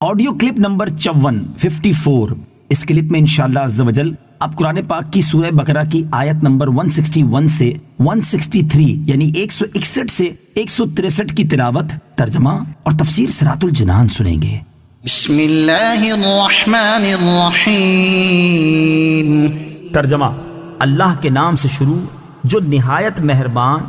Audio clip number 54 اس clip میں انشاءاللہ عز و جل آپ قرآن پاک کی سورہ بقرہ کی آیت نمبر 161 سے 163 یعنی 161 سے 163 کی تلاوت، ترجمہ اور تفسیر صراط الجنان سنیں گے۔ بسم اللہ الرحمن الرحیم۔ ترجمہ: اللہ کے نام سے شروع جو نہایت مہربان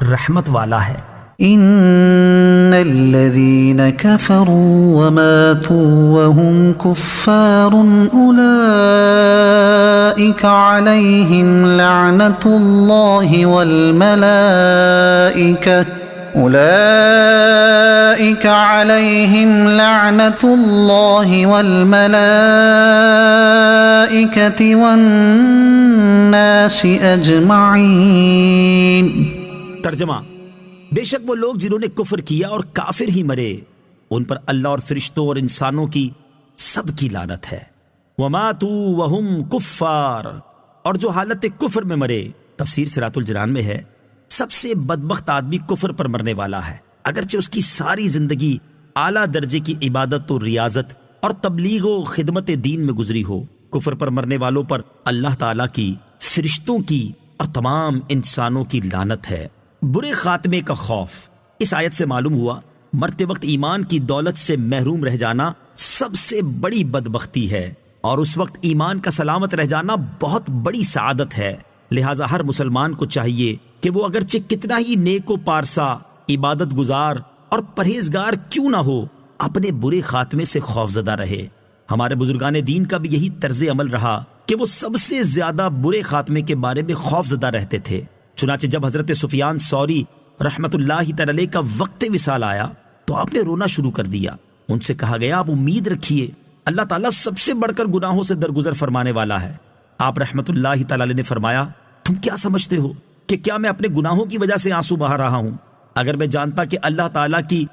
رحمت والا ہے۔ ان الذين كفروا وماتوا وهم كفار اولئك عليهم لعنة الله والملائكة والناس اجمعین۔ ترجمہ: بے شک وہ لوگ جنہوں نے کفر کیا اور کافر ہی مرے، ان پر اللہ اور فرشتوں اور انسانوں کی سب کی لعنت ہے۔ وَمَاتُوا وَهُمْ كُفَّارٌ، اور جو حالت کفر میں مرے، تفسیر صراط الجنان میں ہے، سب سے بدبخت آدمی کفر پر مرنے والا ہے، اگرچہ اس کی ساری زندگی اعلیٰ درجے کی عبادت و ریاضت اور تبلیغ و خدمت دین میں گزری ہو۔ کفر پر مرنے والوں پر اللہ تعالیٰ کی، فرشتوں کی اور تمام انسانوں کی لعنت ہے۔ برے خاتمے کا خوف۔ اس آیت سے معلوم ہوا مرتے وقت ایمان کی دولت سے محروم رہ جانا سب سے بڑی بدبختی ہے، اور اس وقت ایمان کا سلامت رہ جانا بہت بڑی سعادت ہے۔ لہٰذا ہر مسلمان کو چاہیے کہ وہ اگرچہ کتنا ہی نیک و پارسا، عبادت گزار اور پرہیزگار کیوں نہ ہو، اپنے برے خاتمے سے خوفزدہ رہے۔ ہمارے بزرگان دین کا بھی یہی طرز عمل رہا کہ وہ سب سے زیادہ برے خاتمے کے بارے میں خوفزدہ رہتے تھے۔ چنانچہ جب حضرت سفیان ثوری رحمت اللہ تعالی علیہ کا وقت وصال آیا تو آپ نے رونا شروع کر دیا۔ ان سے کہا گیا آپ امید رکھیے، اللہ تعالیٰ سب سے بڑھ کر گناہوں سے درگزر فرمانے والا ہے۔ آپ رحمت اللہ تعالی علیہ نے فرمایا، تم کیا سمجھتے ہو کہ کیا میں اپنے گناہوں کی وجہ سے آنسو بہا رہا ہوں؟ اگر میں جانتا کہ اللہ تعالیٰ کی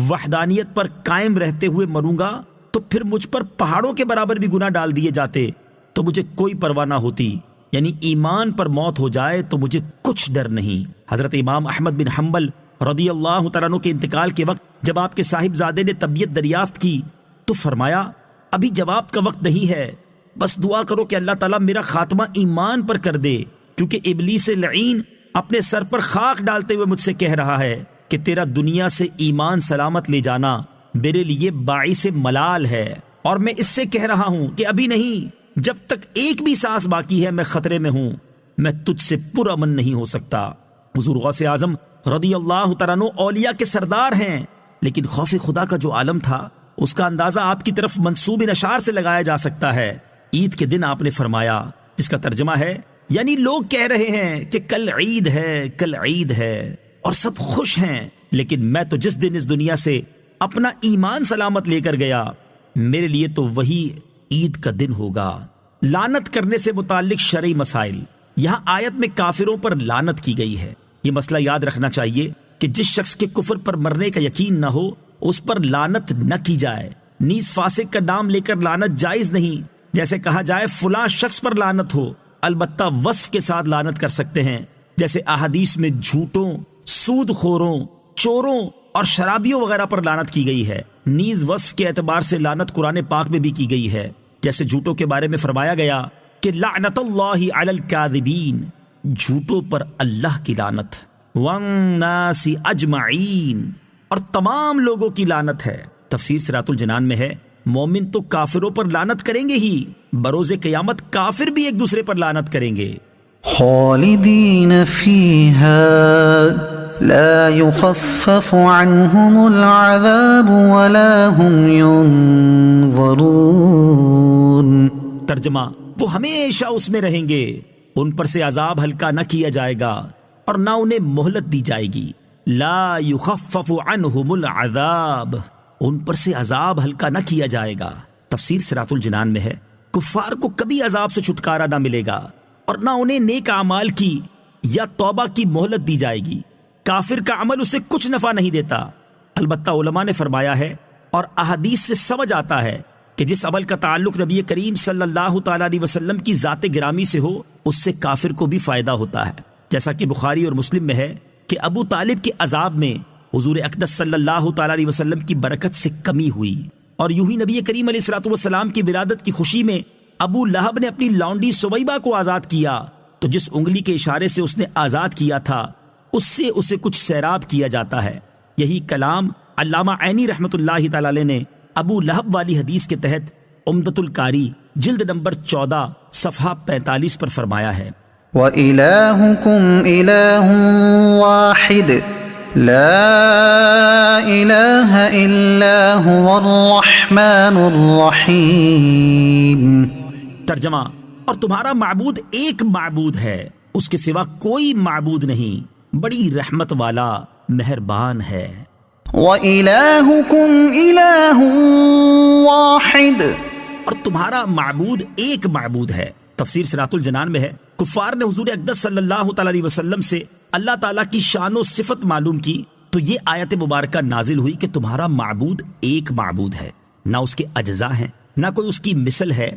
وحدانیت پر قائم رہتے ہوئے مروں گا تو پھر مجھ پر پہاڑوں کے برابر بھی گناہ ڈال دیے جاتے تو مجھے کوئی پرواہ نہ ہوتی، یعنی ایمان پر موت ہو جائے تو مجھے کچھ ڈر نہیں۔ حضرت امام احمد بن حنبل رضی اللہ تعالیٰ عنہ کے انتقال کے وقت جب آپ کے صاحبزادے نے طبیعت دریافت کی تو فرمایا، ابھی جواب کا وقت نہیں ہے، بس دعا کرو کہ اللہ تعالیٰ میرا خاتمہ ایمان پر کر دے، کیونکہ ابلیس لعین اپنے سر پر خاک ڈالتے ہوئے مجھ سے کہہ رہا ہے کہ تیرا دنیا سے ایمان سلامت لے جانا میرے لیے باعث ملال ہے، اور میں اس سے کہہ رہا ہوں کہ ابھی نہیں، جب تک ایک بھی سانس باقی ہے میں خطرے میں ہوں، میں تجھ سے پرامن نہیں ہو سکتا۔ حضور غوث اعظم رضی اللہ تعالیٰ عنہ اولیاء کے سردار ہیں، لیکن خوف خدا کا جو عالم تھا اس کا اندازہ آپ کی طرف منسوب اشعار سے لگایا جا سکتا ہے۔ عید کے دن آپ نے فرمایا، جس کا ترجمہ ہے یعنی لوگ کہہ رہے ہیں کہ کل عید ہے، کل عید ہے، اور سب خوش ہیں، لیکن میں تو جس دن اس دنیا سے اپنا ایمان سلامت لے کر گیا، میرے لیے تو وہی عید کا دن ہوگا۔ لعنت کرنے سے متعلق شرعی مسائل۔ یہاں آیت میں کافروں پر لعنت کی گئی ہے۔ یہ مسئلہ یاد رکھنا چاہیے کہ جس شخص کے کفر پر مرنے کا یقین نہ ہو اس پر لعنت نہ کی جائے۔ نیز فاسق کا نام لے کر لعنت جائز نہیں، جیسے کہا جائے فلاں شخص پر لعنت ہو، البتہ وصف کے ساتھ لعنت کر سکتے ہیں، جیسے احادیث میں جھوٹوں، سود خوروں، چوروں اور شرابیوں وغیرہ پر لعنت کی گئی ہے۔ نیز وصف کے اعتبار سے لعنت قرآن پاک میں بھی کی گئی ہے، جیسے جھوٹوں کے بارے میں فرمایا گیا کہ لعنت اللہ علی الکاذبین، جھوٹوں پر اللہ کی لعنت، والناس اجمعین، اور تمام لوگوں کی لعنت ہے۔ تفسیر صراط الجنان میں ہے، مومن تو کافروں پر لعنت کریں گے ہی، بروز قیامت کافر بھی ایک دوسرے پر لعنت کریں گے۔ خالدین فیہا لا يخفف عنهم العذاب ولا هم ينظرون۔ ترجمہ: وہ ہمیشہ اس میں رہیں گے، ان پر سے عذاب ہلکا نہ کیا جائے گا اور نہ انہیں مہلت دی جائے گی۔ لا يخفف عنهم العذاب، ان پر سے عذاب ہلکا نہ کیا جائے گا۔ تفسیر صراط الجنان میں ہے، کفار کو کبھی عذاب سے چھٹکارا نہ ملے گا اور نہ انہیں نیک اعمال کی یا توبہ کی مہلت دی جائے گی۔ کافر کا عمل اسے کچھ نفع نہیں دیتا۔ البتہ علماء نے فرمایا ہے اور احادیث سے سمجھ آتا ہے کہ جس عمل کا تعلق نبی کریم صلی اللہ تعالیٰ علیہ وسلم کی ذات گرامی سے ہو اس سے کافر کو بھی فائدہ ہوتا ہے، جیسا کہ بخاری اور مسلم میں ہے کہ ابو طالب کے عذاب میں حضور اقدس صلی اللہ تعالیٰ علیہ وسلم کی برکت سے کمی ہوئی، اور یوں ہی نبی کریم علیہ الصلوۃ والسلام کی ولادت کی خوشی میں ابو لہب نے اپنی لونڈی سویبہ کو آزاد کیا، تو جس انگلی کے اشارے سے اس نے آزاد کیا تھا اس سے اسے کچھ سیراب کیا جاتا ہے۔ یہی کلام علامہ عینی رحمۃ اللہ تعالی علیہ نے ابو لہب والی حدیث کے تحت عمدۃ القاری جلد نمبر 14 صفحہ 45 پر فرمایا ہے۔ وَإِلَٰهُكُمْ إِلَٰهٌ وَاحِدٌ لَا إِلَٰهَ إِلَّا هُوَ الرَّحْمَٰنُ الرَّحِيمُ۔ ترجمہ، اور تمہارا معبود ایک معبود ہے، اس کے سوا کوئی معبود نہیں، بڑی رحمت والا مہربان ہے۔ وَإِلَٰهُكُمْ إِلَٰهٌ وَاحِدٌ، اور تمہارا معبود ایک معبود ہے۔ تفسیر صراط الجنان میں ہے، کفار نے حضور اقدس صلی اللہ تعالی علیہ وسلم سے اللہ تعالیٰ کی شان و صفت معلوم کی تو یہ آیت مبارکہ نازل ہوئی کہ تمہارا معبود ایک معبود ہے، نہ اس کے اجزاء ہیں، نہ کوئی اس کی مثل ہے،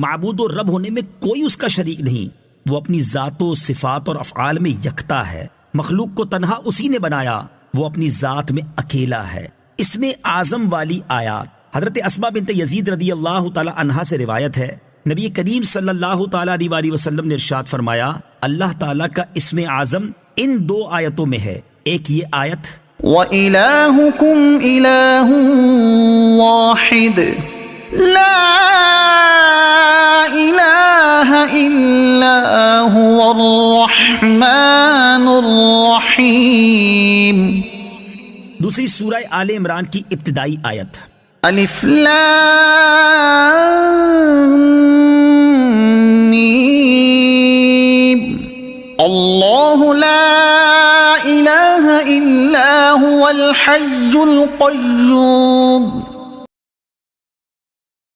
معبود و رب ہونے میں کوئی اس کا شریک نہیں، وہ اپنی ذات و صفات اور افعال میں یکتا ہے، مخلوق کو تنہا اسی نے بنایا، وہ اپنی ذات میں اکیلا ہے۔ اس میں اعظم والی آیات حضرت اسماء بنت یزید رضی اللہ تعالی عنہا سے روایت ہے، نبی کریم صلی اللہ تعالی علیہ وسلم نے ارشاد فرمایا، اللہ تعالیٰ کا اسم اعظم ان دو آیتوں میں ہے، ایک یہ آیت وَإِلَٰهُكُمْ إِلَٰهٌ وَاحِدٌ لَا إِلَٰهَ إِلَّا هُوَ الرَّحْمَٰنُ الرَّحِيمُ۔ دوسری سورہ آل عمران کی ابتدائی آیت الف لام میم اللہ لا الہ الا هو الحی القیوم